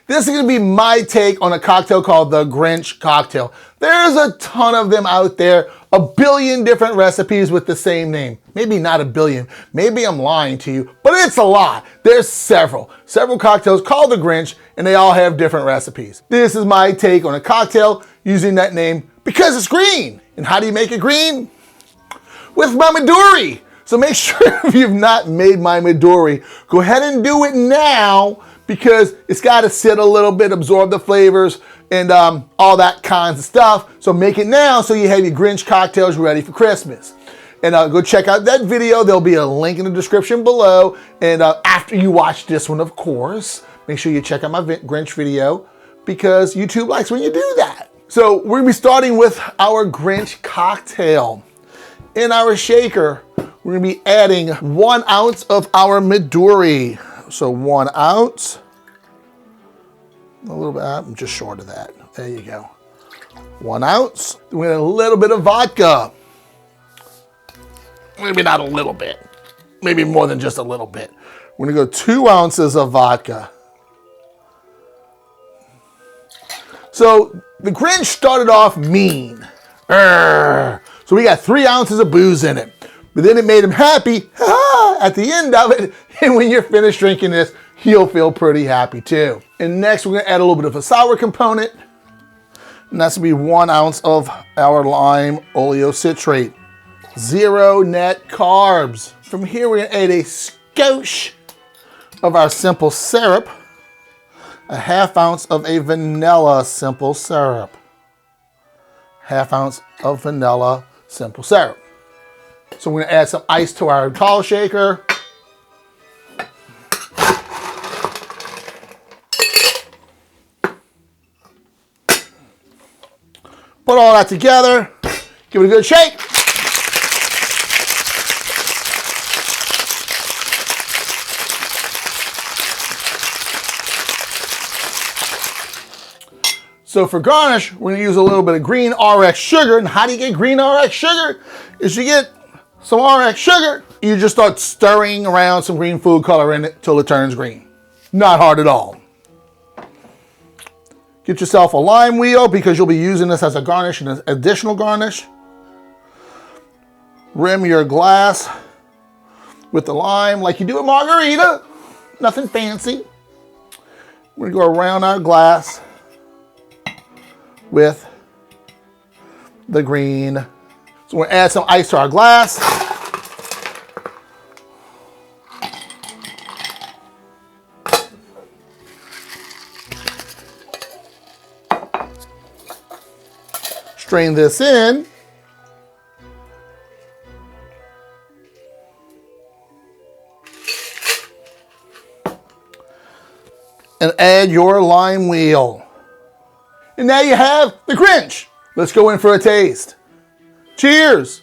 This is going to be my take on a cocktail called the Grinch cocktail. There's a ton of them out there, a billion different recipes with the same name. Maybe not a billion, maybe I'm lying to you, but it's a lot. There's several cocktails called the Grinch, and they all have different recipes. This is my take on a cocktail using that name because it's green. And how do you make it green? With my Midori. So make sure if you've not made my Midori, go ahead and do it now, because it's got to sit a little bit, absorb the flavors, and all that kinds of stuff. So make it now so you have your Grinch cocktails ready for Christmas. And go check out that video. There'll be a link in the description below. And after you watch this one, of course, make sure you check out my Grinch video, because YouTube likes when you do that. So we're gonna be starting with our Grinch cocktail. In our shaker, we're gonna be adding 1 ounce of our Midori. So 1 ounce, a little bit, I'm just short of that. There you go. 1 ounce. We add a little bit of vodka. Maybe not a little bit, maybe more than just a little bit. We're gonna go 2 ounces of vodka. So the Grinch started off mean. So we got 3 ounces of booze in it. But then it made him happy at the end of it. And when you're finished drinking this, you'll feel pretty happy too. And next we're gonna add a little bit of a sour component. And that's gonna be 1 ounce of our lime oleocitrate. 0 net carbs. From here we're gonna add a skosh of our simple syrup. A 1/2 ounce of a vanilla simple syrup. 1/2 ounce of vanilla simple syrup. So we're gonna add some ice to our tall shaker. Put all that together, give it a good shake. So for garnish, we're gonna use a little bit of green RX sugar. And how do you get green RX sugar? Is you get some RX sugar, you just start stirring around some green food color in it till it turns green. Not hard at all. Get yourself a lime wheel, because you'll be using this as a garnish and an additional garnish. Rim your glass with the lime like you do a margarita. Nothing fancy. We're gonna go around our glass with the green. So we're gonna add some ice to our glass. Strain this in. And add your lime wheel. And now you have the Grinch. Let's go in for a taste. Cheers.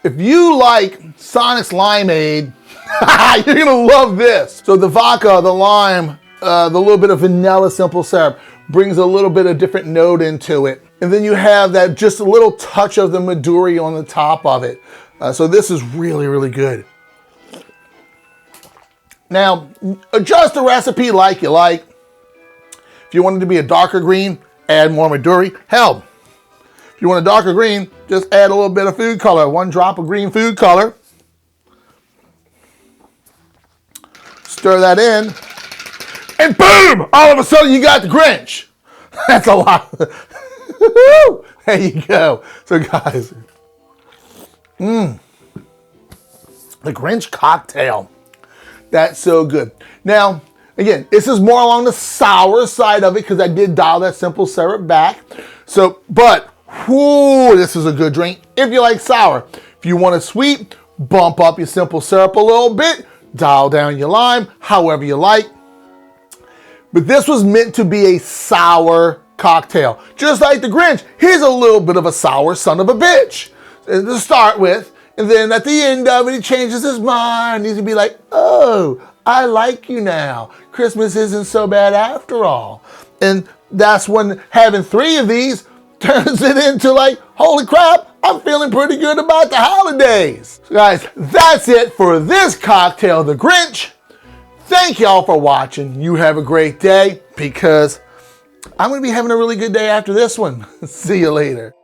If you like Sonic's Limeade, you're gonna love this. So the vodka, the lime, the little bit of vanilla simple syrup brings a little bit of different note into it. And then you have that just a little touch of the Midori on the top of it. So this is really, really good. Now, adjust the recipe like you like. If you want it to be a darker green, add more Midori. Hell, if you want a darker green, just add a little bit of food color, 1 drop of green food color. Stir that in, and boom! All of a sudden you got the Grinch. That's a lot. There you go. So guys, the Grinch cocktail. That's so good. Now, again, this is more along the sour side of it because I did dial that simple syrup back. So, but, whoo, this is a good drink if you like sour. If you want it sweet, bump up your simple syrup a little bit, dial down your lime, however you like. But this was meant to be a sour cocktail. Just like the Grinch, here's a little bit of a sour son of a bitch to start with. And then at the end of it, he changes his mind. He's gonna be like, oh, I like you now. Christmas isn't so bad after all. And that's when having 3 of these turns it into like, holy crap, I'm feeling pretty good about the holidays. So guys, that's it for this cocktail, the Grinch. Thank y'all for watching. You have a great day, because I'm going to be having a really good day after this one. See you later.